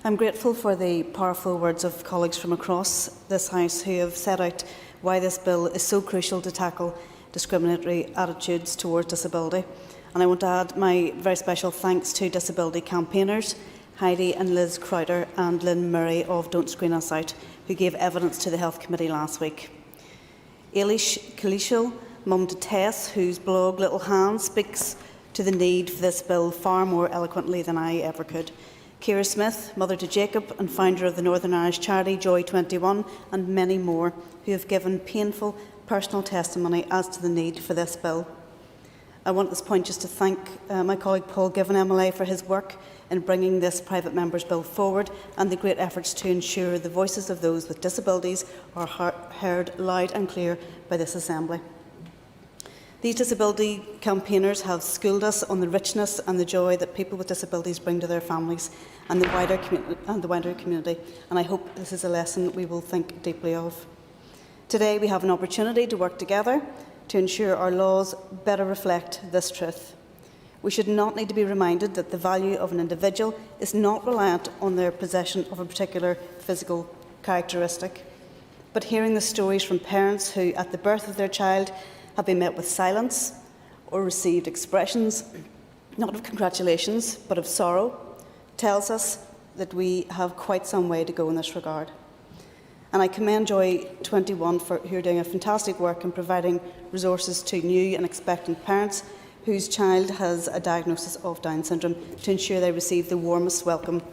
I'm grateful for the powerful words of colleagues from across this House who have set out why this bill is so crucial to tackle discriminatory attitudes towards disability. And I want to add my very special thanks to disability campaigners, Heidi and Liz Crowder and Lynn Murray of Don't Screen Us Out, who gave evidence to the Health Committee last week. Eilish Kalishil, mum to Tess, whose blog Little Hands speaks to the need for this bill far more eloquently than I ever could. Ciara Smith, mother to Jacob and founder of the Northern Irish charity Joy 21, and many more who have given painful personal testimony as to the need for this bill. I want at this point just to thank my colleague Pam Cameron MLA for his work in bringing this private member's bill forward and the great efforts to ensure the voices of those with disabilities are heard loud and clear by this Assembly. These disability campaigners have schooled us on the richness and the joy that people with disabilities bring to their families and the wider community, and I hope this is a lesson we will think deeply of. Today we have an opportunity to work together to ensure our laws better reflect this truth. We should not need to be reminded that the value of an individual is not reliant on their possession of a particular physical characteristic. But hearing the stories from parents who, at the birth of their child, have been met with silence or received expressions, not of congratulations, but of sorrow, tells us that we have quite some way to go in this regard. And I commend Joy 21 who are doing a fantastic work in providing resources to new and expectant parents whose child has a diagnosis of Down syndrome to ensure they receive the warmest welcome,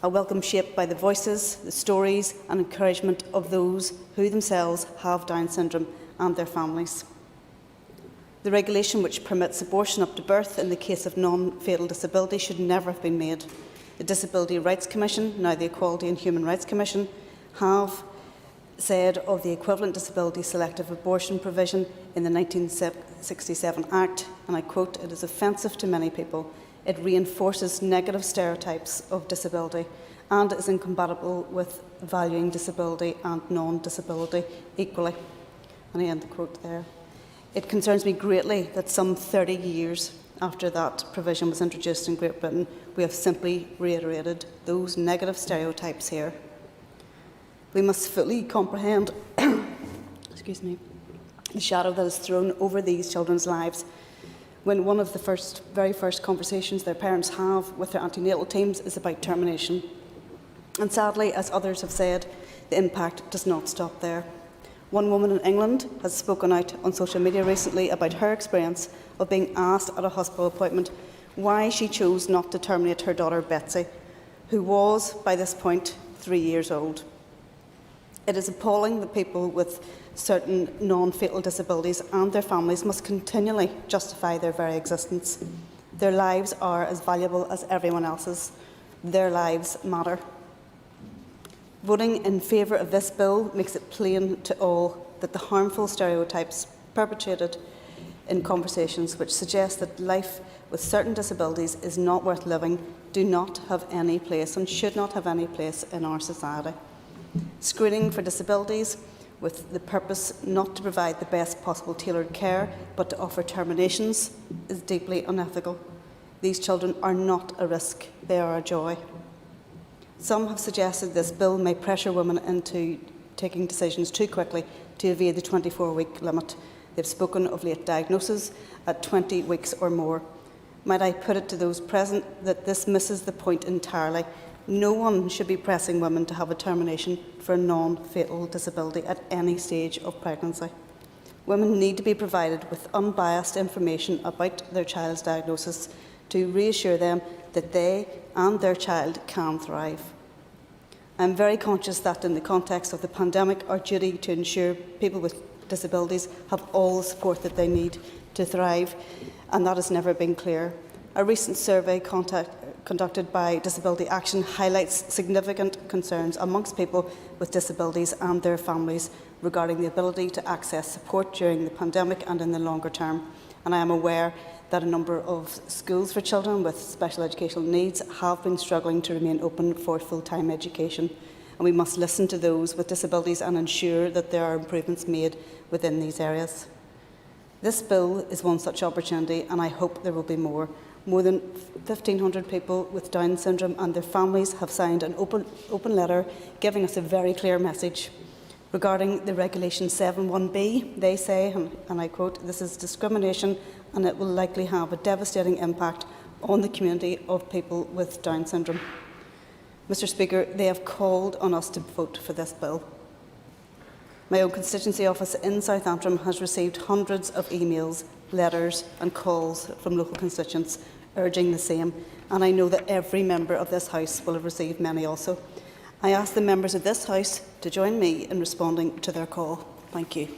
a welcome shaped by the voices, the stories and encouragement of those who themselves have Down syndrome and their families. The regulation which permits abortion up to birth in the case of non-fatal disability should never have been made. The Disability Rights Commission, now the Equality and Human Rights Commission, have said of the equivalent disability selective abortion provision in the 1967 Act, and I quote, "It is offensive to many people. It reinforces negative stereotypes of disability and is incompatible with valuing disability and non-disability equally." And I end the quote there. It concerns me greatly that some 30 years after that provision was introduced in Great Britain, we have simply reiterated those negative stereotypes here. We must fully comprehend the shadow that is thrown over these children's lives when one of the very first conversations their parents have with their antenatal teams is about termination. And sadly, as others have said, the impact does not stop there. One woman in England has spoken out on social media recently about her experience of being asked at a hospital appointment why she chose not to terminate her daughter Betsy, who was, by this point, 3 years old. It is appalling that people with certain non-fatal disabilities and their families must continually justify their very existence. Their lives are as valuable as everyone else's. Their lives matter. Voting in favour of this bill makes it plain to all that the harmful stereotypes perpetrated in conversations which suggest that life with certain disabilities is not worth living do not have any place and should not have any place in our society. Screening for disabilities with the purpose not to provide the best possible tailored care but to offer terminations is deeply unethical. These children are not a risk, they are a joy. Some have suggested this bill may pressure women into taking decisions too quickly to evade the 24-week limit. They've spoken of late diagnosis at 20 weeks or more. Might I put it to those present that this misses the point entirely. No one should be pressing women to have a termination for a non-fatal disability at any stage of pregnancy. Women need to be provided with unbiased information about their child's diagnosis to reassure them that they and their child can thrive. I am very conscious that in the context of the pandemic, our duty to ensure people with disabilities have all the support that they need to thrive, and that has never been clear. A recent survey conducted by Disability Action highlights significant concerns amongst people with disabilities and their families regarding the ability to access support during the pandemic and in the longer term. And I am aware that a number of schools for children with special educational needs have been struggling to remain open for full-time education. And we must listen to those with disabilities and ensure that there are improvements made within these areas. This bill is one such opportunity, and I hope there will be more. More than 1,500 people with Down syndrome and their families have signed an open letter giving us a very clear message. Regarding the Regulation 7(1)(b), they say, and I quote, "This is discrimination and it will likely have a devastating impact on the community of people with Down syndrome." Mr Speaker, they have called on us to vote for this bill. My own constituency office in South Antrim has received hundreds of emails, letters and calls from local constituents urging the same, and I know that every member of this House will have received many also. I ask the members of this House to join me in responding to their call. Thank you.